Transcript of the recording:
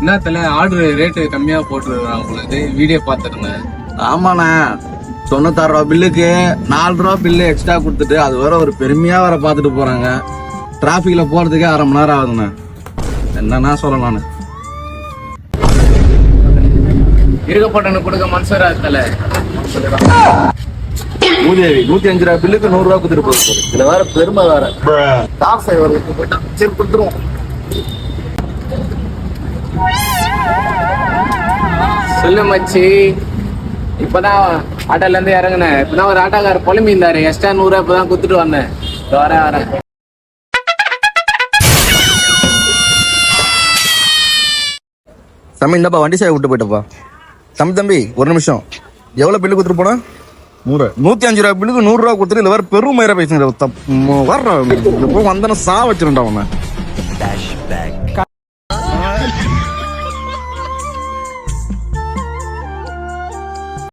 என்னத்துல order rate கம்மியா போட்டுருக்காங்க உங்களுக்கு வீடியோ பார்த்துருந்தேன். ஆமாண்ணா, 96 ரூபா பில்லுக்கு 4 ரூபா பில்லு எக்ஸ்ட்ரா கொடுத்துட்டு அது வேற ஒரு பெருமையா வேற பார்த்துட்டு போறாங்க. டிராபிக்ல போறதுக்கே 1/2 மணி நேரம் ஆகுதுண்ணா. என்னன்னா சொல்லலாம்ண்ணே. இருக்கப்பட்டனு கொடுக்க மனசரா தல. மூதேவி 105 ரூபா பில்லுக்கு 100 ரூபா கொடுத்துட்டு போகுது. இதுல வேற பெருமை வேற. டாப் டிரைவருக்கு போயிட்டா சரி கொடுத்துருவோம். சொல்லு மச்சி, இப்பதான் ஆட்டோல இருந்து இறங்குனேன். இப்பதான் ஒரு ஆட்டோக்காரர் புலம்பி இருந்தாரு, எக்ஸ்ட்ரா 100 ரூபாய் இப்பதான் குடுத்துட்டு வந்தேன். வரேன். தம்பி இந்தப்பா வண்டி சேவை விட்டு போயிட்டப்பா. தம்பி ஒரு நிமிஷம், எவ்வளவு பில்லு கொடுத்துட்டு போனா? 105 ரூபா பில்லுக்கு 100 ரூபா கொடுத்துட்டு இதுல வேற பெரும் மயிரா பேசுங்க. வர்ற வந்தன சா வச்சிருந்தா அவன்.